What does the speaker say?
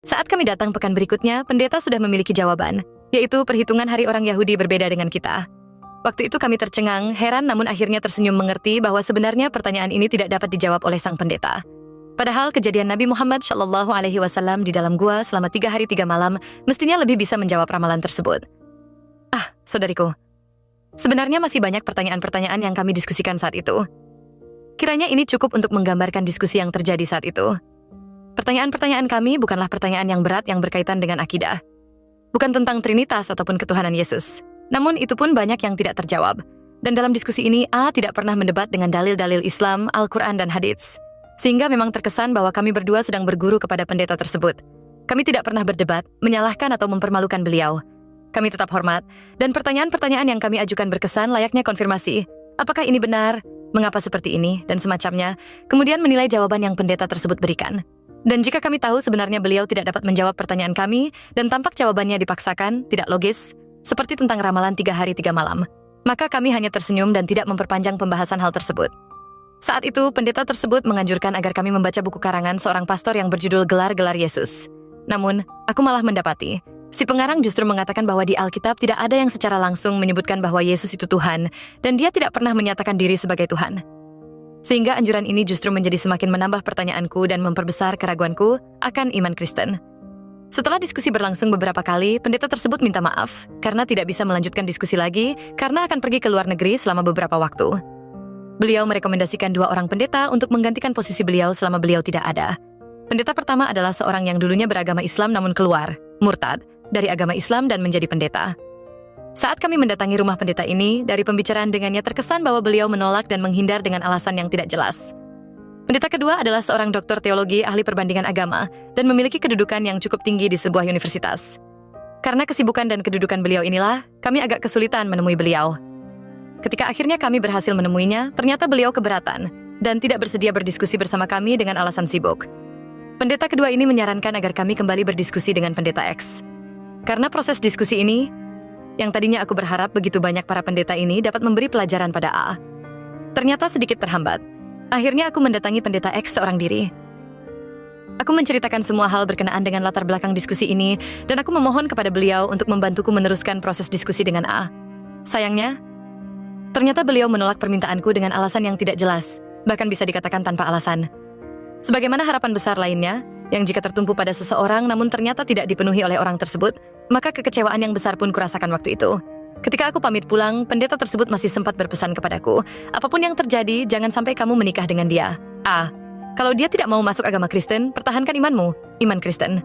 Saat kami datang pekan berikutnya, pendeta sudah memiliki jawaban, yaitu perhitungan hari orang Yahudi berbeda dengan kita. Waktu itu kami tercengang, heran namun akhirnya tersenyum mengerti bahwa sebenarnya pertanyaan ini tidak dapat dijawab oleh sang pendeta. Padahal kejadian Nabi Muhammad SAW di dalam gua selama 3 hari 3 malam mestinya lebih bisa menjawab ramalan tersebut. Saudariku, sebenarnya masih banyak pertanyaan-pertanyaan yang kami diskusikan saat itu. Kiranya ini cukup untuk menggambarkan diskusi yang terjadi saat itu. Pertanyaan-pertanyaan kami bukanlah pertanyaan yang berat yang berkaitan dengan akidah. Bukan tentang Trinitas ataupun ketuhanan Yesus. Namun itu pun banyak yang tidak terjawab. Dan dalam diskusi ini, A tidak pernah mendebat dengan dalil-dalil Islam, Al-Quran, dan hadits. Sehingga memang terkesan bahwa kami berdua sedang berguru kepada pendeta tersebut. Kami tidak pernah berdebat, menyalahkan atau mempermalukan beliau. Kami tetap hormat, dan pertanyaan-pertanyaan yang kami ajukan berkesan layaknya konfirmasi. Apakah ini benar? Mengapa seperti ini? Dan semacamnya. Kemudian menilai jawaban yang pendeta tersebut berikan. Dan jika kami tahu sebenarnya beliau tidak dapat menjawab pertanyaan kami, dan tampak jawabannya dipaksakan, tidak logis, seperti tentang ramalan 3 hari 3 malam, maka kami hanya tersenyum dan tidak memperpanjang pembahasan hal tersebut. Saat itu, pendeta tersebut menganjurkan agar kami membaca buku karangan seorang pastor yang berjudul Gelar-Gelar Yesus. Namun, aku malah mendapati, si pengarang justru mengatakan bahwa di Alkitab tidak ada yang secara langsung menyebutkan bahwa Yesus itu Tuhan, dan dia tidak pernah menyatakan diri sebagai Tuhan. Sehingga anjuran ini justru menjadi semakin menambah pertanyaanku dan memperbesar keraguanku akan iman Kristen. Setelah diskusi berlangsung beberapa kali, pendeta tersebut minta maaf karena tidak bisa melanjutkan diskusi lagi karena akan pergi ke luar negeri selama beberapa waktu. Beliau merekomendasikan 2 orang pendeta untuk menggantikan posisi beliau selama beliau tidak ada. Pendeta pertama adalah seorang yang dulunya beragama Islam namun keluar, murtad, dari agama Islam dan menjadi pendeta. Saat kami mendatangi rumah pendeta ini, dari pembicaraan dengannya terkesan bahwa beliau menolak dan menghindar dengan alasan yang tidak jelas. Pendeta kedua adalah seorang doktor teologi ahli perbandingan agama dan memiliki kedudukan yang cukup tinggi di sebuah universitas. Karena kesibukan dan kedudukan beliau inilah, kami agak kesulitan menemui beliau. Ketika akhirnya kami berhasil menemuinya, ternyata beliau keberatan dan tidak bersedia berdiskusi bersama kami dengan alasan sibuk. Pendeta kedua ini menyarankan agar kami kembali berdiskusi dengan pendeta X. Karena proses diskusi ini, yang tadinya aku berharap begitu banyak para pendeta ini dapat memberi pelajaran pada A, ternyata sedikit terhambat. Akhirnya aku mendatangi pendeta X seorang diri. Aku menceritakan semua hal berkenaan dengan latar belakang diskusi ini, dan aku memohon kepada beliau untuk membantuku meneruskan proses diskusi dengan A. Sayangnya, ternyata beliau menolak permintaanku dengan alasan yang tidak jelas, bahkan bisa dikatakan tanpa alasan. Sebagaimana harapan besar lainnya, yang jika tertumpu pada seseorang namun ternyata tidak dipenuhi oleh orang tersebut, maka kekecewaan yang besar pun kurasakan waktu itu. Ketika aku pamit pulang, pendeta tersebut masih sempat berpesan kepadaku, apapun yang terjadi, jangan sampai kamu menikah dengan dia. A. Kalau dia tidak mau masuk agama Kristen, pertahankan imanmu, iman Kristen.